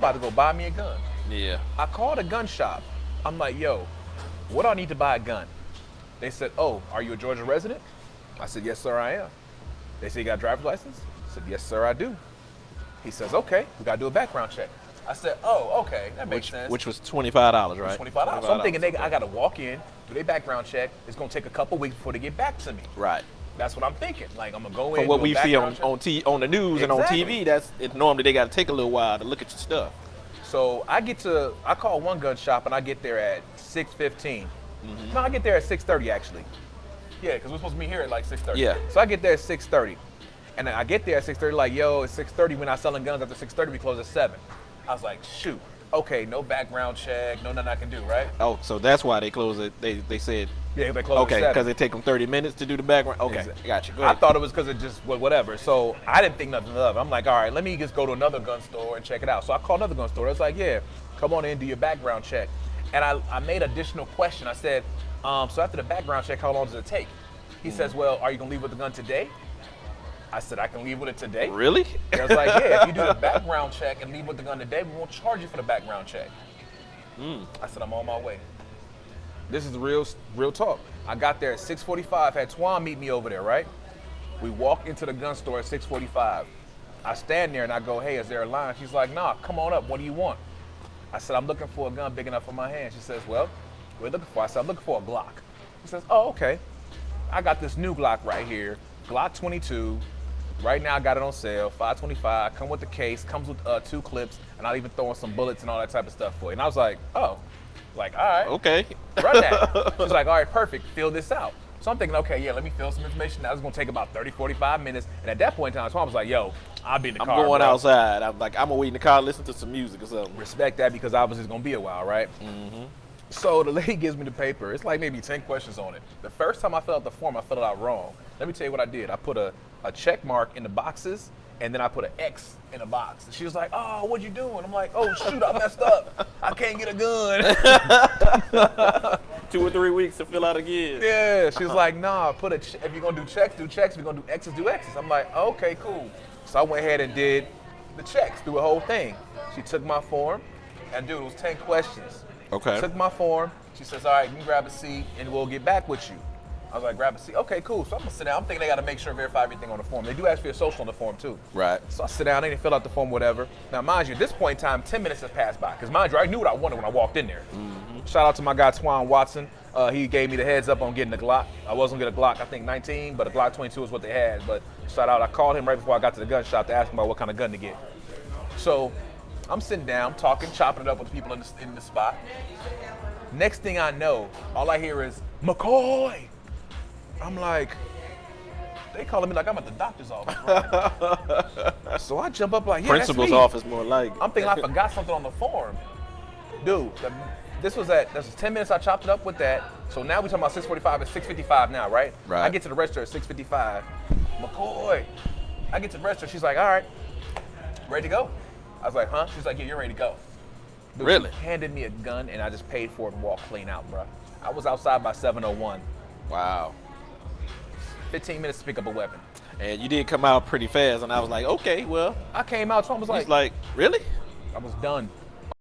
about to go buy me a gun. Yeah. I called a gun shop. I'm like, yo, what do I need to buy a gun? They said, oh, are you a Georgia resident? I said, yes, sir, I am. They said, you got a driver's license? I said, yes, sir, I do. He says, okay, we got to do a background check. I said, oh, okay, that makes sense. Which was $25, right? $25. So I'm thinking I got to walk in, do their background check. It's going to take a couple weeks before they get back to me. Right. That's what I'm thinking. Like, I'm going to go in. From what we see on the news and on Exactly. TV, normally they got to take a little while to look at your stuff. So I call one gun shop and I get there at 6:15. No, I get there at 6:30 actually. Yeah, because we're supposed to meet here at like 6:30. Yeah. So I get there at 6:30. And then I get there at 6:30 like, yo, it's 6:30. We're not selling guns after 6:30. We close at 7. I was like, shoot. Okay, no background check, no nothing I can do, right? Oh, so that's why they close it. They said. Yeah, they close okay, at 7. because it take them 30 minutes to do the background. Okay, Exactly. Gotcha. Go I ahead. thought it was because it just whatever. So I didn't think nothing of it. I'm like, all right, let me just go to another gun store and check it out. So I called another gun store. It's like, yeah, come on in, do your background check. And I made additional question. I said, so after the background check, how long does it take? He says, well, are you gonna leave with the gun today? I said, I can leave with it today. Really? I was like, yeah, if you do the background check and leave with the gun today, we won't charge you for the background check. I said, I'm on my way. This is real talk. I got there at 6:45, had Twan meet me over there, right? We walk into the gun store at 6:45. I stand there and I go, hey, is there a line? She's like, nah, come on up, what do you want? I said, I'm looking for a gun big enough for my hand. She says, well, what are you looking for? I said, I'm looking for a Glock. She says, oh, okay. I got this new Glock right here, Glock 22. Right now I got it on sale, $525, come with the case, comes with 2 clips, and I'll even throw in some bullets and all that type of stuff for you. And I was like, oh, like, all right. Okay. Run that. She's like, all right, perfect, fill this out. So I'm thinking, okay, yeah, let me fill some information out. It's gonna take about 30, 45 minutes. And at that point in time, I was like, yo, I'll be in the car. I'm going bro. outside. I'm gonna wait in the car, listen to some music or something. Respect that because obviously it's gonna be a while, right? So the lady gives me the paper. It's like maybe 10 questions on it. The first time I filled out the form, I filled it out wrong. Let me tell you what I did. I put a check mark in the boxes, and then I put an X in a box. And she was like, oh, what'd you do? And I'm like, oh, shoot, I messed up. I can't get a gun. 2 or 3 weeks to fill out again. Yeah, she was like, nah, if you're going to do checks, do checks. If you're going to do X's, do X's. I'm like, okay, cool. So I went ahead and did the checks, through the whole thing. She took my form, and dude, it was 10 questions. Okay. Took my form. She says, all right, you can grab a seat, and we'll get back with you. I was like, grab a seat. Okay, cool. So I'm gonna sit down. I'm thinking they gotta make sure, verify everything on the form. They do ask for your social on the form too. Right. So I sit down, they didn't fill out the form, whatever. Now, mind you, at this point in time, 10 minutes has passed by. Because mind you, I knew what I wanted when I walked in there. Shout out to my guy, Twan Watson. He gave me the heads up on getting a Glock. I was gonna get a Glock, I think 19, but a Glock 22 is what they had. But shout out, I called him right before I got to the gun shop to ask him about what kind of gun to get. So I'm sitting down, talking, chopping it up with the people in the spot. Next thing I know, all I hear is, McCoy! I'm like, they calling me like I'm at the doctor's office, right? So I jump up like, yeah, Principal's that's me. office more like. I'm thinking I forgot something on the form. Dude, this was 10 minutes I chopped it up with that. So now we're talking about 6:45, it's 6:55 now, right? Right. I get to the register at 6:55. McCoy. I get to the register, she's like, all right, ready to go? I was like, huh? She's like, yeah, you're ready to go. Dude, Really? She handed me a gun and I just paid for it and walked clean out, bro. I was outside by 7:01. Wow. 15 minutes to pick up a weapon. And you did come out pretty fast, and I was like, okay, well. I came out, so I was He's like, really? I was done.